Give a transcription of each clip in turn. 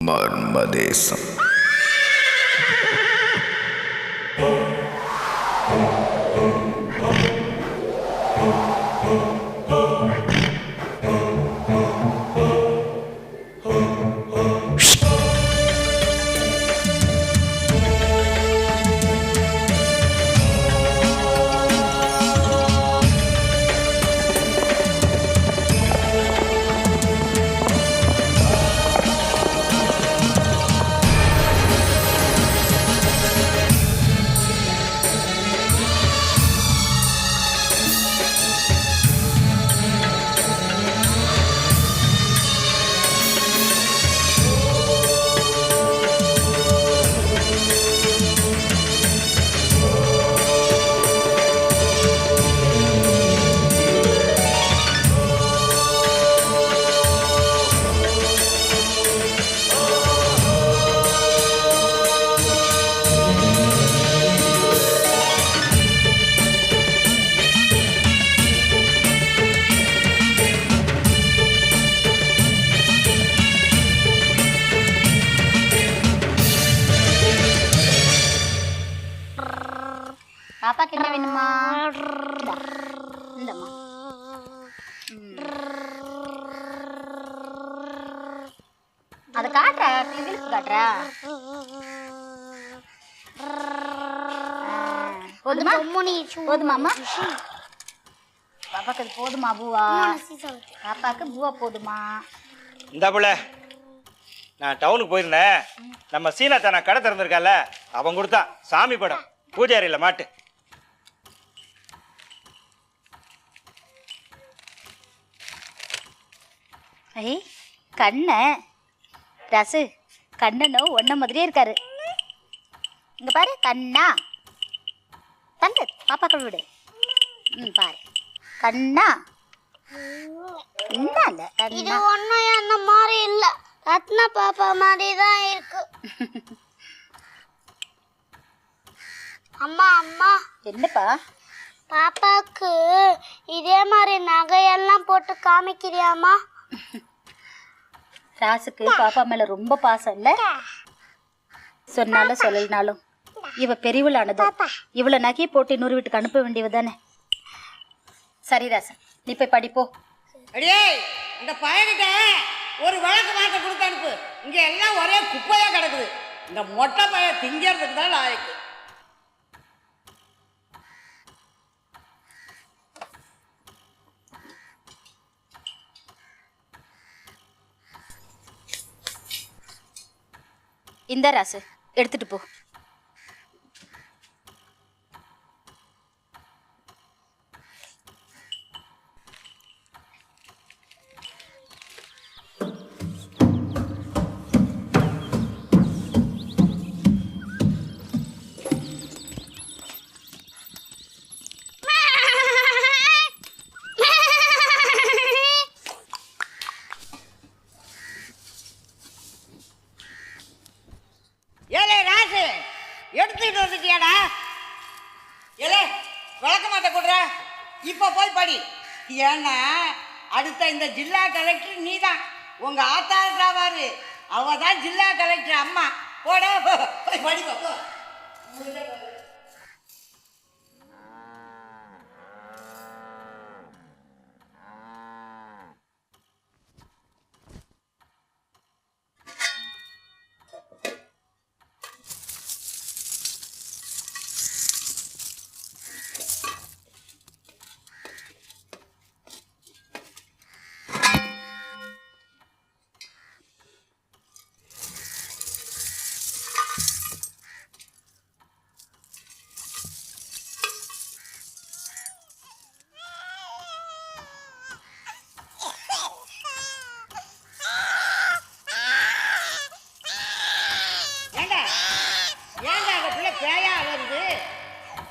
மர்மதேசம். பாப்பாக்கு என்ன வேணுமா? இந்தம்மா. அதை காட்டுற டிவிக்கு காட்டுற போதுமா? போதுமாம்மா? பாப்பாக்கு அது போதுமா பூவா? பாப்பாக்கு பூவா போதுமா? இந்த புள்ள நான் டவுனுக்கு போயிருந்தேன். நம்ம சீனாத்தானா கடை திறந்திருக்கால, அவன் கொடுத்தான் சாமி படம் பூஜாரியில் மாட்டு. ஐ கண்ணை ரசு கண்ணனும் ஒன்ன மாதிரியே இருக்காரு. இங்க பாரு கண்ணா தந்து பாப்பாக்கள் விடு. பாரு கண்ணா என்ன இல்ல இது ஒண்ணும் அந்த மாதிரி இல்ல, ரத்னா பாப்பா மாதிரி தான் இருக்கு. அம்மா அம்மா என்னப்பா? பாப்பாக்கு இதே மாதிரி நகையெல்லாம் போட்டு காமிக்கிறியாமா? ராசுக்கு பாப்பா மேல ரொம்ப பாசம் இல்ல, சொன்னாலும் சொல்லலினாலும் இவ பெரியவளானது. இவள நகை போட்டு இன்னொரு வீட்டுக்கு அனுப்ப வேண்டியவதானே. சரி ராசா, நீ போய் படிப்போ. அடியே இந்த பையன்கிட்ட ஒரு வழக்கு மாட்ட கொடுத்து அனுப்பு. இங்க எல்லாம் ஒரே குப்பையா கிடக்குது. இந்த மொட்டை பையன் திங்கிறதுக்கு தான் லாயக்கு. இந்த ராசு எடுத்துட்டு போ. ஏலே ராசு எடுத்துக்கிட்டு வந்துட்டியாடா? ஏலே வழக்க மாட்ட கொடுற, இப்போ போய் படி. ஏன்னா அடுத்த இந்த ஜில்லா கலெக்டர் நீ தான். உங்க ஆத்தாருக்காவாரு, அவ தான் ஜில்லா கலெக்டர் அம்மா. போட போய் படிப்பா போ.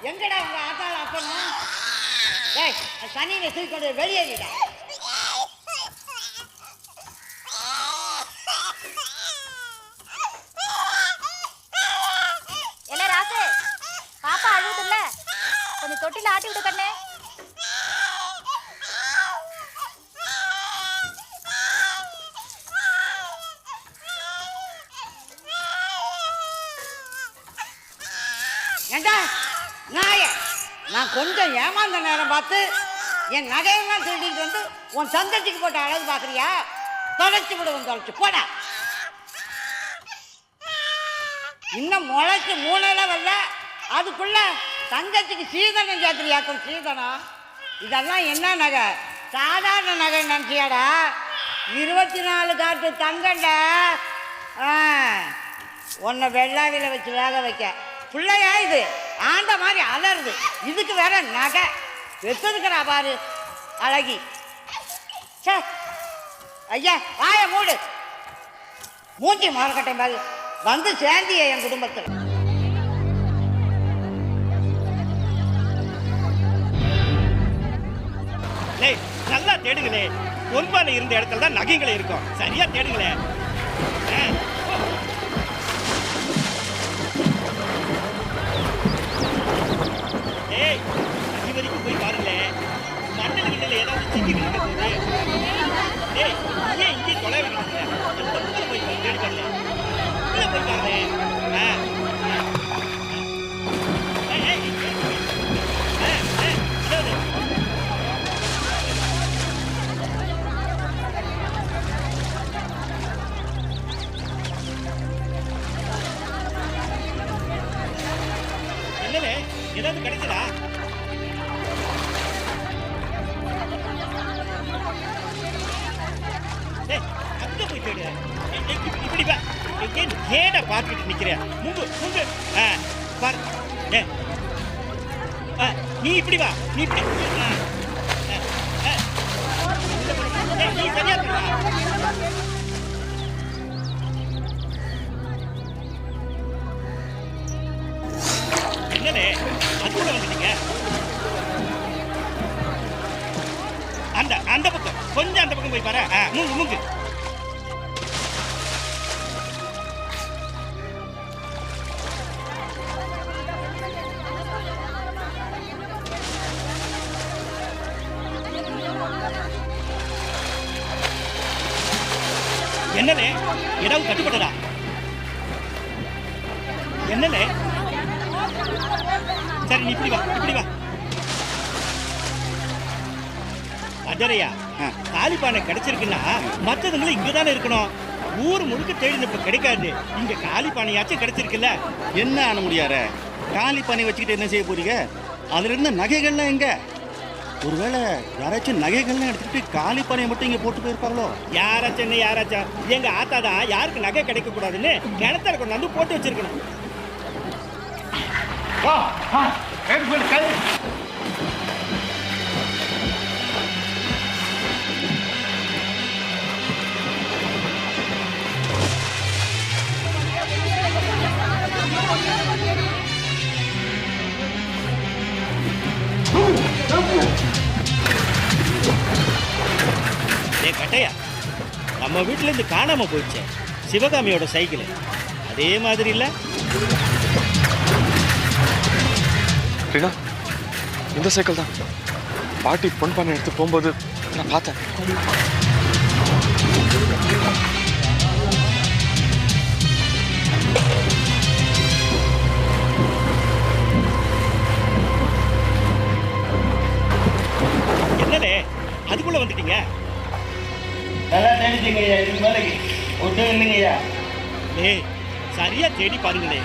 எங்கடா உங்க ஆத்தால அப்பனும்? டேய் சனியை தூக்கி வெளியேறிடா. என்ன ராசு, பாப்பா அழுதுல்ல, கொஞ்சம் தொட்டில ஆட்டி விடு கண்ணே. ஏண்டா நாய, நான் கொஞ்சம் ஏமாந்த நேரம் பார்த்து என் நகையெல்லாம் திருடிட்டு வந்து உன் தங்கச்சிக்கு போட்ட அழகு பார்க்குறியா? தொலைச்சி விடுவோம், தொலைச்சி போடா. இன்னும் முளைச்சி மூளையில வரல, அதுக்குள்ள தங்கச்சிக்கு சீதனம் சேர்த்துறியாக்கும். சீதனம் இதெல்லாம் என்ன நகை? சாதாரண நகை நினச்சியாடா? 24 காட்டு தங்கண்டா. உன்னை வெள்ளாவில வச்சு வேக வைக்க பிள்ளையா இது? ஆண்ட மாதிரி அலருது. இதுக்கு வேற நகை வெத்ததுக்கிறா பாரு அழகி. சே ஐயா, வாய மூடு. மூஞ்சி மாறக்கட்டை பாரு. வந்து சேர்ந்திய என் குடும்பத்தில். நல்லா தேடுங்களே. பொன்பானை இருந்த இடத்துல தான் நகைங்களே இருக்கும். சரியா தேடுங்களே. ஏய், அது வரைக்கும் போய் பாருங்களேன். மண்டல கிண்டல ஏதாவது சிக்கி இருக்குது. ஏய், ஏன் இங்கே தொலை வைக்கிறீங்க? அந்த பக்கத்துல போய் தேடுங்களே. உள்ள போய் பாருங்க. என்னவே ஏதாவது கிடைச்சதா? அங்க போய் தேடு. இப்படி வா. ஏடா பார்த்துட்டு நிக்கிற? முங்கு முங்கு. பாரு. நீ இப்படி வா. நீ இப்படி. நீ சரியா போடா. என்னே அதுக்குள்ள வந்துட்டீங்க? அந்த பக்கம் கொஞ்சம் அந்த பக்கம் போய் பாரு. மூங்கு மூங்கு. என்னலே ஏதாவது கட்டுப்பட்டதா? என்னலே? சரி நீ இப்படி வா, இப்படி வா. அஜரையா, காலிப்பானை கிடைச்சிருக்குன்னா மற்றதுங்களும் இங்கதானே இருக்கணும். ஊர் முழுக்க தேடினப்ப கிடைக்காது. இங்க காலிப்பானையாச்சும் கிடைச்சிருக்குல்ல. என்ன ஆன முடியார? காலிப்பானை வச்சுக்கிட்டு என்ன செய்ய போறீங்க? அதுல இருந்த நகைகள்லாம் எங்க? ஒருவேளை யாராச்சும் நகைகள்லாம் எடுத்துக்கிட்டு காலிப்பானையை மட்டும் இங்க போட்டு போயிருப்பாங்களோ? யாராச்சும் யாராச்சும் எங்க ஆத்தாதான் யாருக்கு நகை கிடைக்க கூடாதுன்னு கிணத்துல கொண்டு வந்து போட்டு வச்சிருக்கணும். கட்டையா, நம்ம வீட்டுல இருந்து காணாம போயிடுச்சே சிவகாமியோட சைக்கிள், அதே மாதிரி இல்ல? ரீனா, இந்த சைக்கிள் தான் பாட்டி பொன்பானை எடுத்து போகும்போது நான் பார்த்தேன். என்னலே அதுக்குள்ள வந்துட்டீங்க? ஏய், சரியா தேடி பாருங்களே.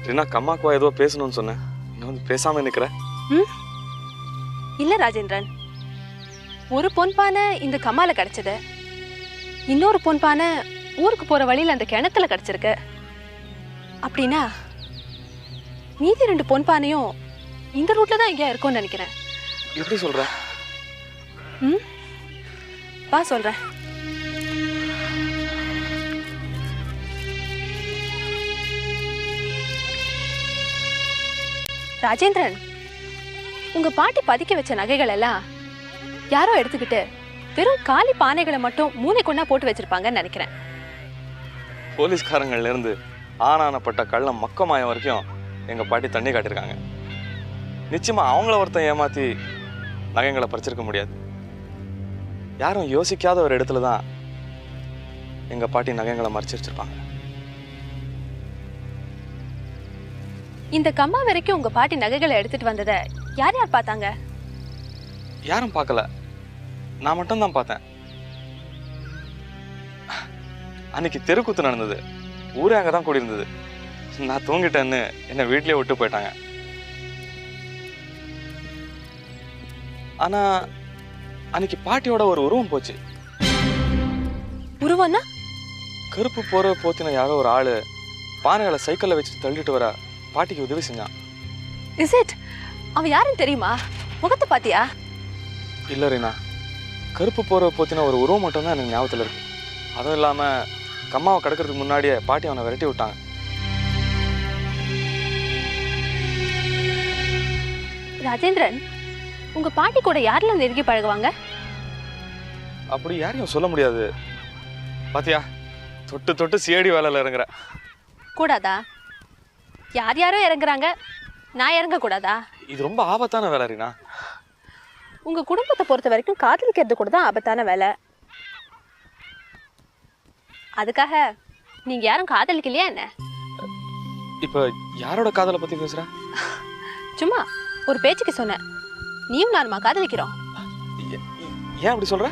ரீனா, கம்மாக்குவா ஏதோ பேசணும்னு சொன்னேன். நான் வந்து பேசாம நிக்கிறேன். இல்ல ராஜேந்திரன், ஒரு பொன்பானை இந்த கம்மால கிடைச்சது, இன்னொரு பொன்பானை ஊருக்கு போற வழியில அந்த கிணத்துல கிடைச்சிருக்கு. அப்படின்னா மீதி 2 பொன்பானையும் இந்த ரூட்ல தான் எங்கேயா இருக்கும்னு நினைக்கிறேன். எப்படி சொல்ற? வா சொல்றேன். ராஜேந்திரன், உங்க பாட்டி பதுக்கி வச்ச நகைகள் எல்லாம் யாரோ எடுத்துக்கிட்டு வெறும் காலி பானைகளை மட்டும் மூனை கொண்டா போட்டு வச்சிருப்பாங்கன்னு நினைக்கிறேன். போலீஸ்காரங்கள்ல இருந்து ஆனானப்பட்ட கள்ளம் மக்கமாயம் வரைக்கும் எங்க பாட்டி தண்ணி காட்டியிருக்காங்க. நிச்சயமா அவங்கள ஒருத்தன் ஏமாத்தி நகைங்களை பறிச்சிருக்க முடியாது. யாரும் யோசிக்காத ஒரு இடத்துல தான் எங்க பாட்டி நகைங்களை மறைச்சு வச்சிருப்பாங்க. இந்த கம்மா வரைக்கும் உங்க பாட்டி நகைகளை எடுத்துட்டு வந்ததை யார் யார் பார்த்தாங்க? யாரும் பார்க்கல, நான் மட்டும் தான் பார்த்தேன். அன்னைக்கு தெருக்கூத்து நடந்தது, ஊரே அங்கதான் கூடியிருந்தது. நான் தூங்கிட்டேன்னு என்னை வீட்லயே விட்டு போயிட்டாங்க. ஆனா அன்னைக்கு பாட்டியோட ஒரு உருவம் போச்சு. உருவம்னா? கருப்பு போற போத்தின யாரோ ஒரு ஆளு பானைகளை சைக்கிள்ல வச்சு தள்ளிட்டு வர பாட்டிக்கு உதவி செஞ்சான். Is it? அவன் யாருன்னு தெரியுமா? முகத்தை பாத்தியா? இல்ல ரீனா, கருப்பு போற போத்தின ஒரு உருவம் மட்டும் தான் எனக்கு ஞாபகத்துல இருக்கு. அதுவும் இல்லாம கம்மாவை கடக்கிறதுக்கு முன்னாடியே பாட்டி அவனை விரட்டி விட்டாங்க. ராஜேந்திரன், உங்க பாட்டி கூட யாரெல்லாம் நெருங்கி பழகுவாங்க? அப்படி யாரையும் சொல்ல முடியாது. பாத்தியா, தொட்டு தொட்டு சிஐடி வேலையில இறங்குற. கூடாதா? யார் யாரோ இறங்குறாங்க, நான் இறங்க கூடாதா? இது ரொம்ப ஆபத்தான வேலை ரீனா. உங்க குடும்பத்தை பொறுத்த வரைக்கும் காதலிக்கிறது கூட தான் ஆபத்தான வேலை. அதுக்காக நீங்க யாரும் காதலிக்கலையா என்ன? இப்ப யாரோட காதலை பத்தி பேசுற? சும்மா ஒரு பேச்சுக்கு சொன்னேன். நீயும் நானுமா காதலிக்கிறோம்? ஏன் அப்படி சொல்ற?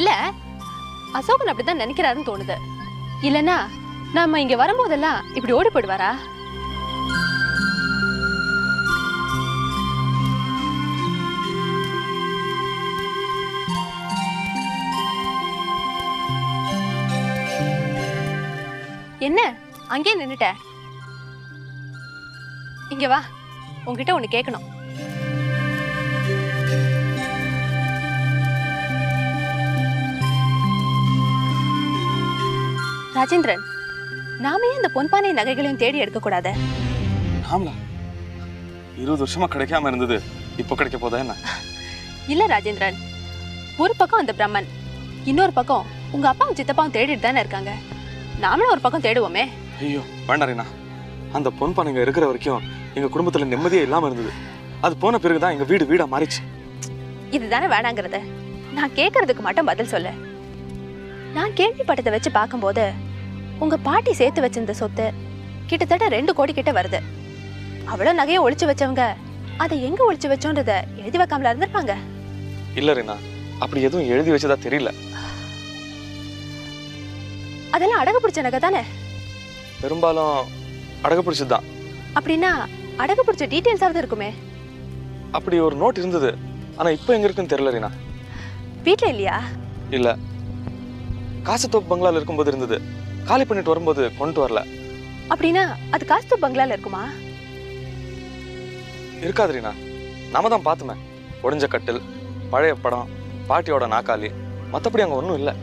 இல்ல, அசோகன் அப்படிதான் நினைக்கிறாருன்னு தோணுது. இல்லனா நாம இங்க வரும்போதெல்லாம் இப்படி ஓடி போயிடுவாரா? என்ன அங்கே நின்னுட்ட? இங்க வா, உன்கிட்ட ஒண்ணு கேட்கணும். ராஜேந்திரன், நாம ஏன் இந்த பொன்பானை நகைகளையும் தேடி எடுக்க கூடாது? ஆமலா, 20 வருஷமா கிடைக்காம இருந்தது இப்ப கிடைக்க போதா என்ன? இல்ல ராஜேந்திரன், ஒரு பக்கம் அந்த பிரம்மன், இன்னொரு பக்கம் உங்க அப்பாவும் சித்தப்பாவும் தேடிட்டு தானே இருக்காங்க. நாமளும் ஒரு பக்கம் தேடுவோமே. ஐயோ வேண்டாம் ரீனா, அந்த பொன்பானைங்க இருக்கிற வரைக்கும் எங்க குடும்பத்துல நிம்மதியே இல்லாம இருந்தது. அது போன பிறகுதான் எங்க வீடு வீடா மாறிச்சு. இதுதானே வேணாங்கிறத? நான் கேட்கறதுக்கு மட்டும் பதில் சொல்லு. நான் கேள்விப்பட்டதை வச்சு பார்க்கும்போது உங்க பாட்டி சேர்த்து வச்சிருந்த சொத்து கிட்டத்தட்ட 2 கோடி கிட்ட வருது. அவ்வளவு நகையை ஒளிச்சு வச்சவங்க அதை எங்க ஒளிச்சு வச்சோன்றத எழுதி வைக்காமல இருந்திருப்பாங்க. இல்ல ரீனா, அப்படி எதுவும் எழுதி வச்சதா தெரியல. அதெல்லாம் அடகு பிடிச்ச நகை தானே? பெரும்பாலும் அடகு பிடிச்சதுதான். அப்படின்னா அடகு பிடிச்ச டீடைல்ஸாவது இருக்குமே. அப்படி ஒரு நோட் இருந்தது, ஆனா இப்ப எங்க இருக்குன்னு தெரியல ரீனா. வீட்ல இல்லையா? இல்ல, காசுத்தோப்பு பங்களால இருக்கும்போது இருந்தது. காலி பண்ணிட்டு வரும்போது கொண்டு வரல. அப்படின்னா அது காஸ்து பங்களால இருக்குமா? இருக்காது ரீனா, நாம தான் பார்த்துமே. ஒடிஞ்ச கட்டில், பழைய படம், பாட்டியோட நாக்காளி, மற்றபடி அங்க ஒன்றும் இல்லை.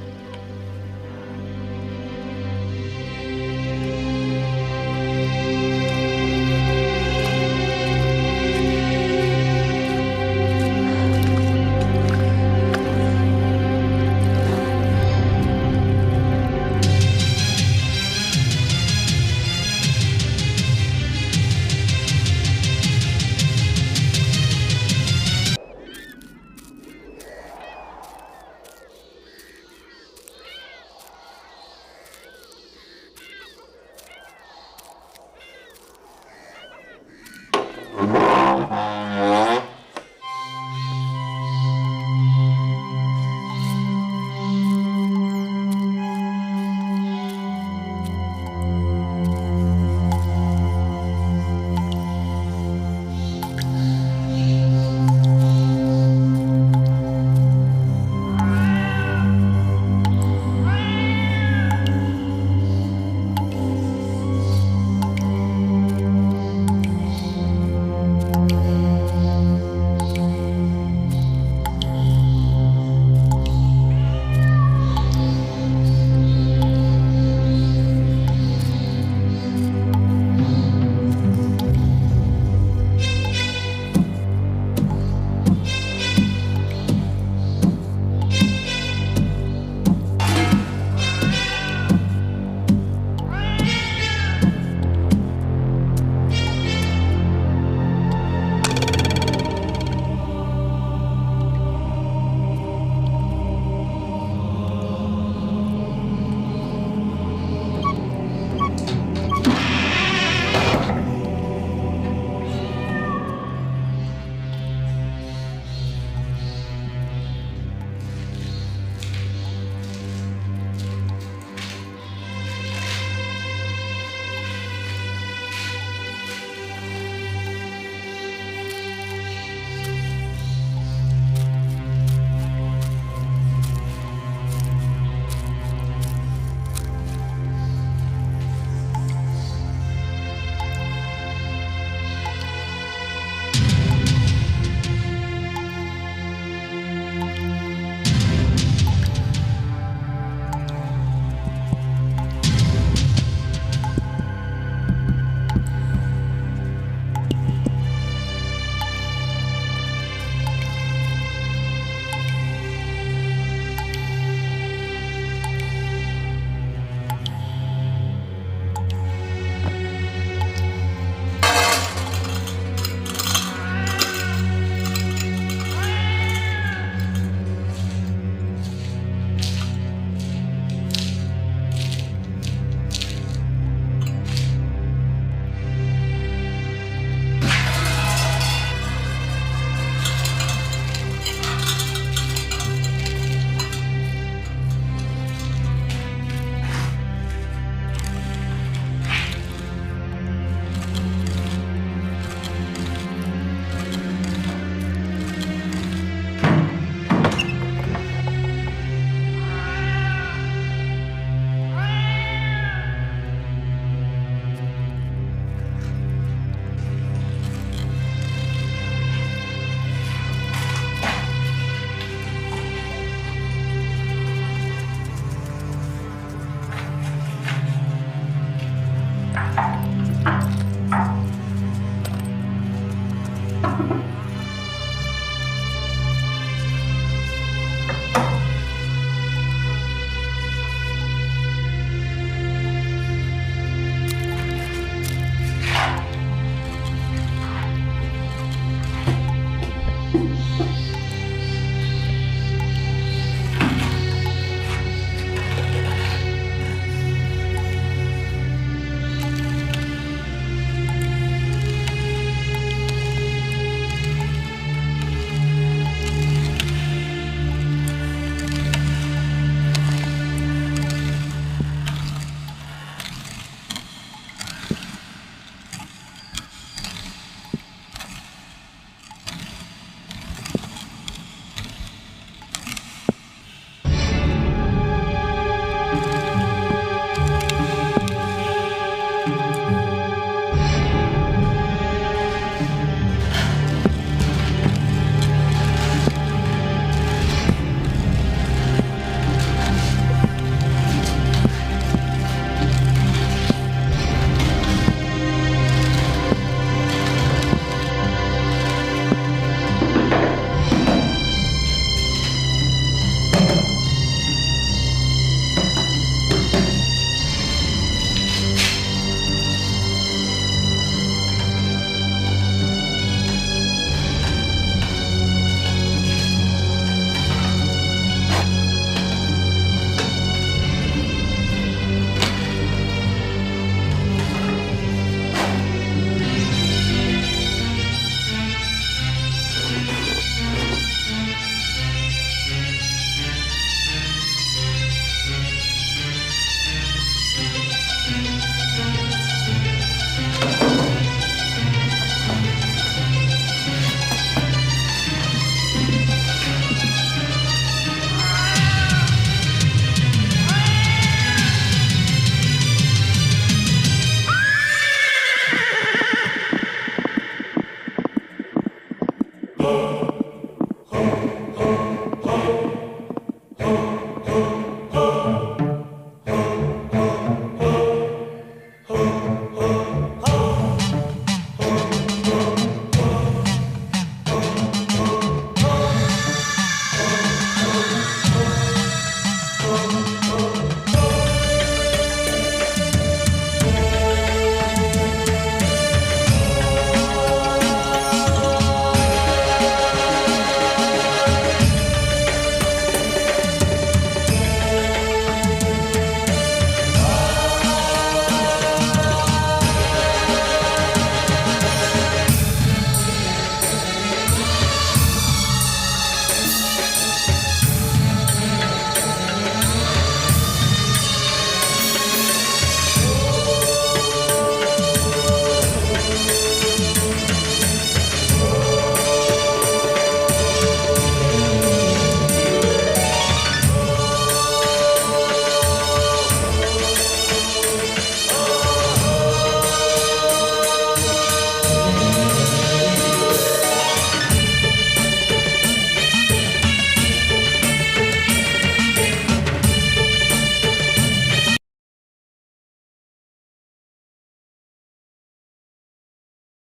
Oh